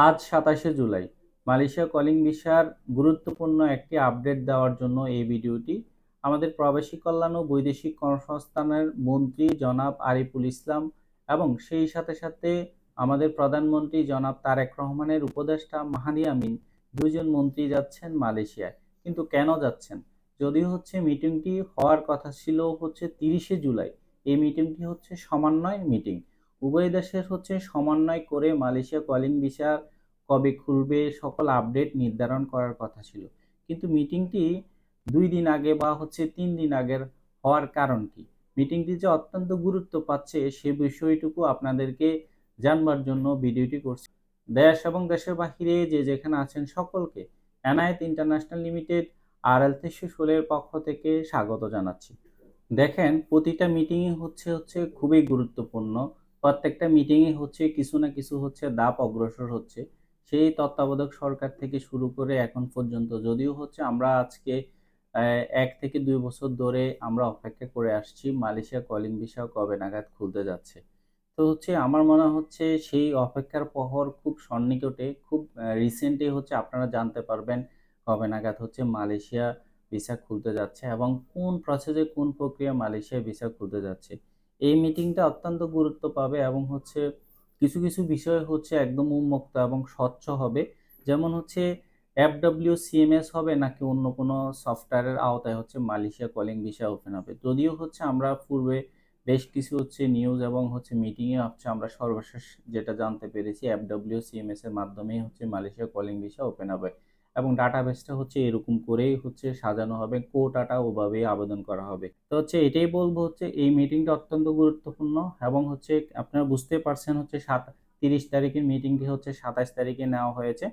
আজ ২৭শে July Malaysia calling ভিসার গুরুত্বপূর্ণ একটি আপডেট দেওয়ার জন্য এই ভিডিওটি। আমাদের প্রবাসী কল্যাণ ও বৈদেশিক কর্মসংস্থানের মন্ত্রী জনাব আরিফুল ইসলাম এবং সেই সাথে সাথে আমাদের প্রধানমন্ত্রী জনাব তারেক রহমানের উপদেষ্টা মাহাদি আমিন, দুইজন মন্ত্রী যাচ্ছেন মালয়েশিয়ায়। কিন্তু কেন যাচ্ছেন? যদিও মিটিংটি হওয়ার কথা ছিল ৩০শে জুলাই। এই মিটিংটি সমন্বয় মিটিং। উভয় দেশের সমন্বয় করে মালয়েশিয়া কলিং ভিসা কবে খুলবে সকল আপডেট নির্ধারণ করার কথা ছিল। কিন্তু মিটিংটি ২ দিন আগে বা ৩ দিন আগের হওয়ার কারণ কি? মিটিংটি যে অত্যন্ত গুরুত্ব পাচ্ছে সে বিষয়টুকু আপনাদেরকে জানবার জন্য ভিডিওটি করছি। দেশ এবং দেশের বাহিরে যে যেখানে আছেন সকলকে এনায়েত ইন্টারন্যাশনাল লিমিটেড RL ৩১৬ এর পক্ষ থেকে স্বাগত জানাচ্ছি। দেখেন, প্রতিটা মিটিংই খুবই গুরুত্বপূর্ণ। প্রত্যেকটা মিটিংয়ে কিছু না কিছু ধাপ অগ্রসর হচ্ছে। সেই তত্ত্বাবধায়ক সরকার থেকে শুরু করে এখন পর্যন্ত, যদিও আমরা আজকে ১ থেকে ২ বছর ধরে আমরা অপেক্ষা করে আসছি মালয়েশিয়া কলিং ভিসা কবে নাগাদ খুলতে যাচ্ছে। তো আমার মনে সেই অপেক্ষার প্রহর খুব সন্নিকটে, খুব রিসেন্টলি আপনারা জানতে পারবেন কবে নাগাদ মালয়েশিয়া ভিসা খুলতে যাচ্ছে এবং কোন প্রসেসে কোন প্রক্রিয়া মালয়েশিয়া ভিসা খুলতে যাচ্ছে। এই মিটিংটা অত্যন্ত গুরুত্ব পাবে এবং কিছু কিছু বিষয় একদম উন্মুক্ত এবং স্বচ্ছ হবে। যেমন FWCMS হবে নাকি অন্য কোনো সফটওয়্যারের আওতায় মালয়েশিয়া কলিং ভিসা ওপেন হবে। যদিও আমরা পূর্বে বেশ কিছু নিউজ এবং মিটিংয়ে আমরা সর্বশেষ যেটা জানতে পেরেছি FWCMS এর মাধ্যমেই মালয়েশিয়া কলিং ভিসা ওপেন হবে এবং ডাটাবেসটা এরকম করেই সাজানো হবে, কোটাটা ওভাবেই আবেদন করা হবে। তো এটাই বলবো, এই মিটিংটা অত্যন্ত গুরুত্বপূর্ণ এবং আপনারা বুঝতে পারছেন ৩০ তারিখের মিটিংটি ২৭ তারিখে নেওয়া হয়েছে।